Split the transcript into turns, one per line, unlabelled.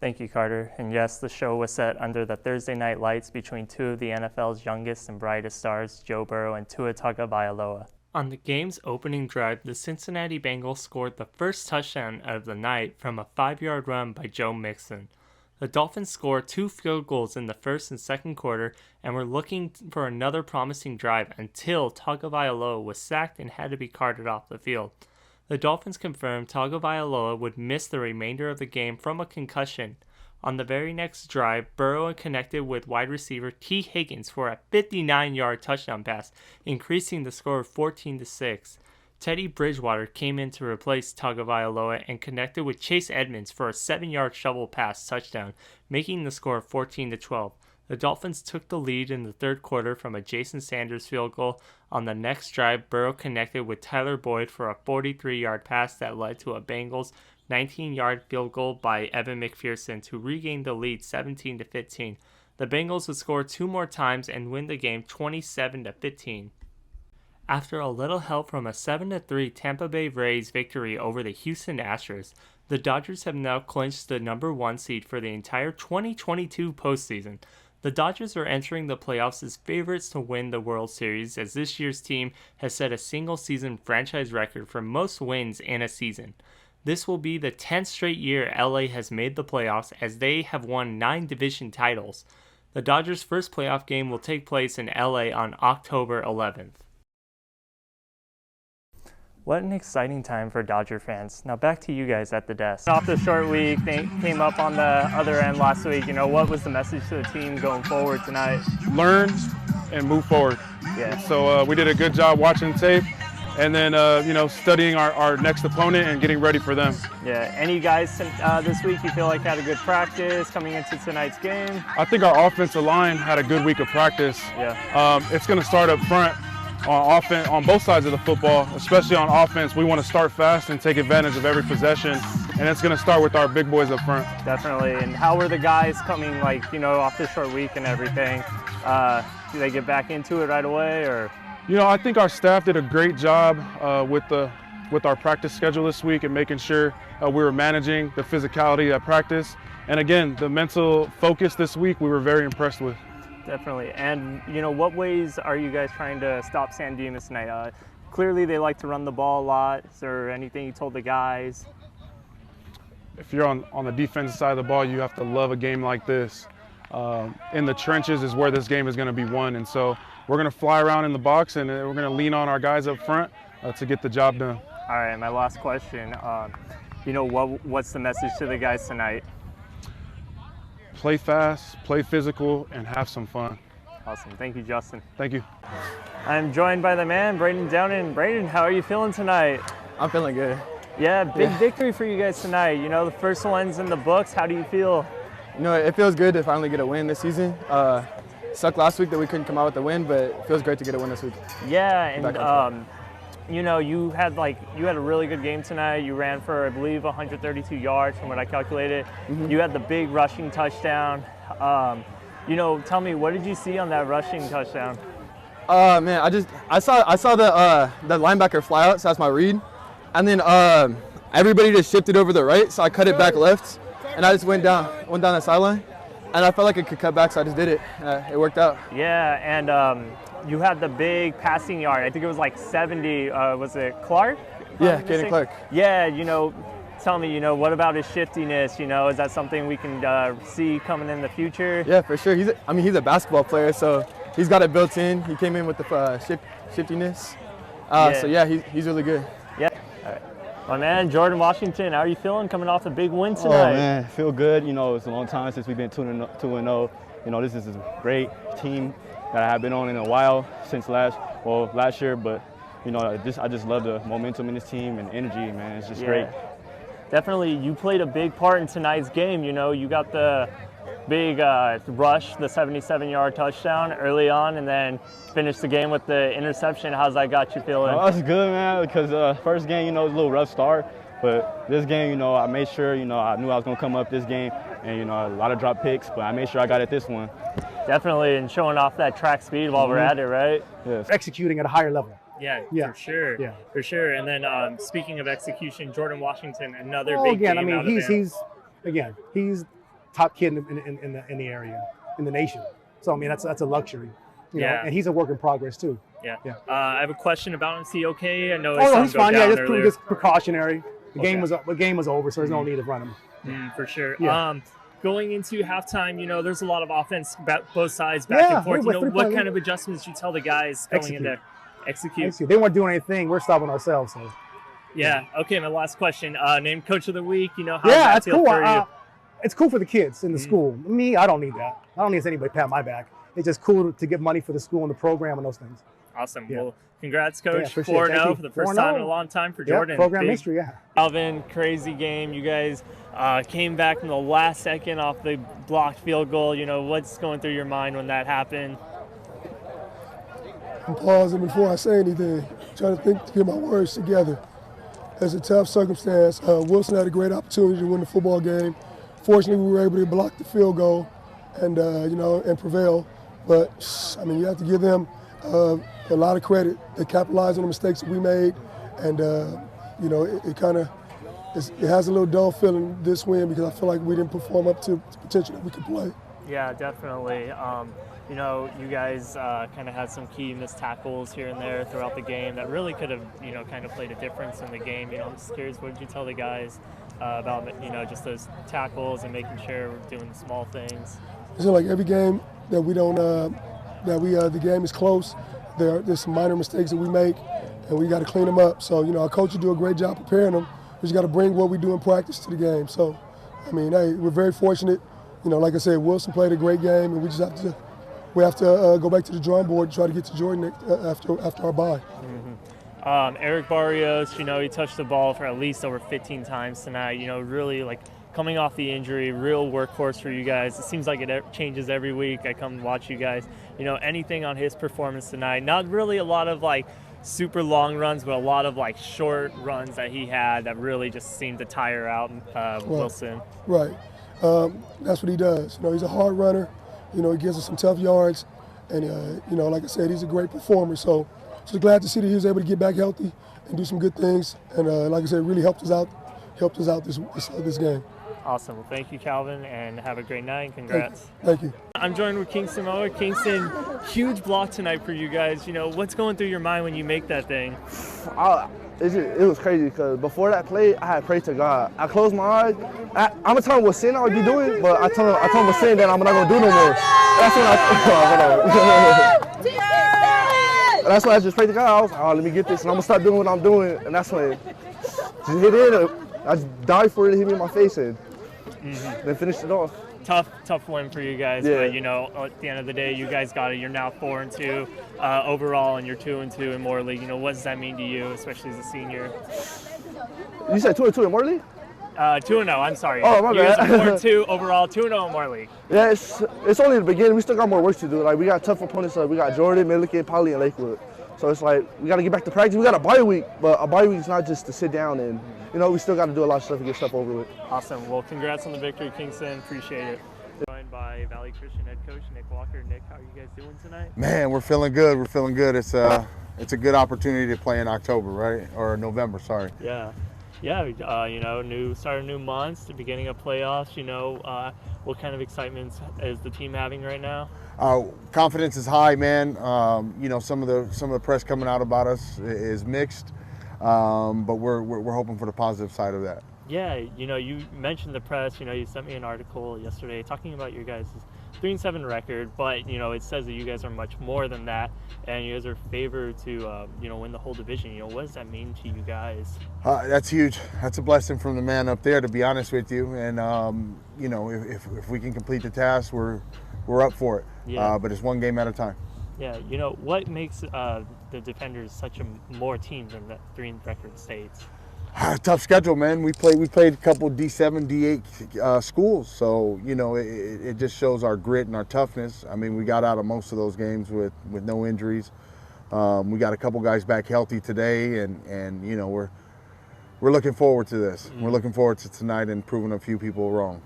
Thank you, Carter. And yes, the show was set under the Thursday night lights between two of the NFL's youngest and brightest stars, Joe Burrow and Tua Tagovailoa. On the game's opening drive, the Cincinnati Bengals scored the first touchdown of the night from a 5-yard run by Joe Mixon. The Dolphins scored 2 field goals in the first and second quarter and were looking for another promising drive until Tagovailoa was sacked and had to be carted off the field. The Dolphins confirmed Tagovailoa would miss the remainder of the game from a concussion. On the very next drive, Burrow connected with wide receiver T. Higgins for a 59-yard touchdown pass, increasing the score 14-6. Teddy Bridgewater came in to replace Tagovailoa and connected with Chase Edmonds for a 7-yard shovel pass touchdown, making the score 14-12. The Dolphins took the lead in the third quarter from a Jason Sanders field goal. On the next drive, Burrow connected with Tyler Boyd for a 43-yard pass that led to a Bengals 19-yard field goal by Evan McPherson to regain the lead 17-15. The Bengals would score 2 more times and win the game 27-15. After a little help from a 7-3 Tampa Bay Rays victory over the Houston Astros, the Dodgers have now clinched the number 1 seed for the entire 2022 postseason. The Dodgers are entering the playoffs as favorites to win the World Series, as this year's team has set a single-season franchise record for most wins in a season. This will be the 10th straight year LA has made the playoffs, as they have won 9 division titles. The Dodgers' first playoff game will take place in LA on October 11th. What an exciting time for Dodger fans. Now back to you guys at the desk. Off the short week, they came up on the other end last week. What was the message to the team going forward tonight?
Learn and move forward.
Yeah.
So we did a good job watching tape and then, studying our next opponent and getting ready for them.
Yeah. Any guys this week you feel like had a good practice coming into tonight's game?
I think our offensive line had a good week of practice.
Yeah.
It's going to start up front. On offense, on both sides of the football, especially on offense, we want to start fast and take advantage of every possession, and it's going to start with our big boys up front.
Definitely. And how were the guys coming, off the short week and everything? Do they get back into it right away, or?
I think our staff did a great job with our practice schedule this week and making sure we were managing the physicality at practice. And again, the mental focus this week, we were very impressed with.
Definitely. And, what ways are you guys trying to stop San Dimas tonight? Clearly, they like to run the ball a lot. Is there anything you told the guys?
If you're on the defensive side of the ball, you have to love a game like this. In the trenches is where this game is going to be won. And so we're going to fly around in the box, and we're going to lean on our guys up front to get the job done.
All right, my last question. What's the message to the guys tonight?
Play fast, play physical, and have some fun.
Awesome. Thank you, Justin.
Thank you.
I'm joined by the man, Braden Downen. Braden, how are you feeling tonight?
I'm feeling good.
Yeah, big victory for you guys tonight. The first one's in the books. How do you feel?
It feels good to finally get a win this season. Sucked last week that we couldn't come out with a win, but it feels great to get a win this week.
Yeah, and you had a really good game tonight. You ran for, I believe, 132 yards from what I calculated. Mm-hmm. You had the big rushing touchdown. Tell me, what did you see on that rushing touchdown?
Man, I saw the linebacker fly out, so that's my read. And then everybody just shifted over the right, so I cut it back left, and I just went down the sideline. And I felt like I could cut back, so I just did it. It worked out.
Yeah, and you had the big passing yard. I think it was 70. Was it Clark?
Yeah, Caden Clark.
Yeah, tell me, what about his shiftiness? Is that something we can see coming in the future?
Yeah, for sure. He's a basketball player, so he's got it built in. He came in with the shiftiness. So yeah, he's really good.
Yeah. All right. My man, Jordan Washington, how are you feeling coming off a big win tonight?
Oh man, feel good. It's a long time since we've been 2-0. This is a great team that I have been on in a while since last year. But I just love the momentum in this team and energy, man. It's just great.
Definitely, you played a big part in tonight's game. You got the big rush, the 77-yard touchdown early on, and then finished the game with the interception. How's that got you feeling?
Oh, that's good, man, because first game, it was a little rough start. But this game, I made sure, I knew I was going to come up this game, and, a lot of drop picks, but I made sure I got it this one.
Definitely, and showing off that track speed while we're at it, right?
Yes.
Executing at a higher level.
Yeah,
Yeah.
for sure.
Yeah.
For sure. And then speaking of execution, Jordan Washington, another big game out of him.
he's top kid in the area, in the nation. So I mean, that's a luxury, you know. And he's a work in progress too.
Yeah. I have a question about him. Is he okay? I know.
Oh, he's fine. Yeah, just
earlier.
precautionary. The game was over, so there's no need to run him.
For sure.
Yeah.
Going into halftime, you know, there's a lot of offense both sides back and forth. You know, what kind of adjustments do you tell the guys going in there? Execute.
They weren't doing anything. We're stopping ourselves. So.
Yeah. Okay. My last question. Named Coach of the Week. You know, how
that's
feel
cool.
for you?
It's cool for the kids in the school. Me, I don't need that. I don't need anybody pat my back. It's just cool to get money for the school and the program and those things.
Awesome.
Yeah.
Well, congrats, Coach.
Yeah,
4-0 for the first time in a long time for Jordan.
Program history, yeah.
Calvin, crazy game. You guys came back from the last second off the blocked field goal. You know, what's going through your mind when that happened?
I'm pausing before I say anything, trying to think to get my words together. It's a tough circumstance. Wilson had a great opportunity to win the football game. Fortunately, we were able to block the field goal and and prevail. But I mean, you have to give them a lot of credit. They capitalized on the mistakes that we made, and it has a little dull feeling this win because I feel like we didn't perform up to the potential that we could play.
Yeah, definitely. You know, you guys kind of had some key missed tackles here and there throughout the game that really could have, you know, kind of played a difference in the game. You know, I'm just curious, what did you tell the guys about, you know, just those tackles and making sure we're doing the small things?
It's like every game that we don't, the game is close. There's some minor mistakes that we make, and we got to clean them up. So, you know, our coaches do a great job preparing them. We just got to bring what we do in practice to the game. So, I mean, hey, we're very fortunate. You know, like I said, Wilson played a great game, and we just have to go back to the drawing board and try to get to Jordan after our bye.
Eric Barrios, you know, he touched the ball for at least over 15 times tonight. You know, really like coming off the injury, real workhorse for you guys. It seems like it changes every week. I come watch you guys. You know, anything on his performance tonight? Not really a lot of like super long runs, but a lot of like short runs that he had that really just seemed to tire out Wilson.
Right. That's what he does. You know, he's a hard runner. You know, he gives us some tough yards, and you know, like I said, he's a great performer. So, just glad to see that he was able to get back healthy and do some good things. And like I said, really helped us out this game.
Awesome. Well, thank you, Calvin, and have a great night. Congrats.
Thank you.
I'm joined with Kingston Mower. Kingston, huge block tonight for you guys. You know, what's going through your mind when you make that thing?
It was crazy because before that play, I had prayed to God. I closed my eyes. I'm gonna tell him what sin I would be doing, but I told him what sin that I'm not gonna do no more. That's when I just prayed to God. I was like, let me get this, and I'm gonna start doing what I'm doing. And that's when it just hit in. I just dived for it, and hit me in my face, and then finished it off.
Tough win for you guys, but you know, at the end of the day, you guys got it. You're now 4-2 overall, and you're 2-2 in Moore League. You know, what does that mean to you, especially as a senior?
You said 2-2 in Moore League?
2-0. I'm sorry.
Oh, my bad.
4-2 overall, 2-0 in Moore League.
Yeah, it's only the beginning. We still got more work to do. Like, we got tough opponents. We got Jordan, Milliken, Poly, and Lakewood. So it's like we got to get back to practice. We got a bye week, but a bye week is not just to sit down and, you know, we still got to do a lot of stuff to get stuff over with.
Awesome. Well, congrats on the victory, Kingston. Appreciate it. Joined by Valley Christian head coach Nick Walker. Nick, how are you guys doing tonight?
Man, we're feeling good. We're feeling good. It's a good opportunity to play in October, right? Or November, sorry.
Yeah. You know, start a new month, the beginning of playoffs. You know, what kind of excitement is the team having right now?
Confidence is high, man. You know, some of the press coming out about us is mixed, but we're hoping for the positive side of that.
Yeah, you know, you mentioned the press. You know, you sent me an article yesterday talking about your guys' 3-7 record, but you know, it says that you guys are much more than that, and you guys are favored to you know, win the whole division. You know, what does that mean to you guys?
That's huge. That's a blessing from the man up there, to be honest with you. And you know, if we can complete the task, we're up for it.
Yeah.
But it's one game at a time.
Yeah, you know, what makes the Defenders such a more team than the 3 record states?
Tough schedule, man. We played a couple D7, D8 schools, so you know it just shows our grit and our toughness. I mean, we got out of most of those games with no injuries. We got a couple guys back healthy today, and you know we're looking forward to this. We're looking forward to tonight and proving a few people wrong.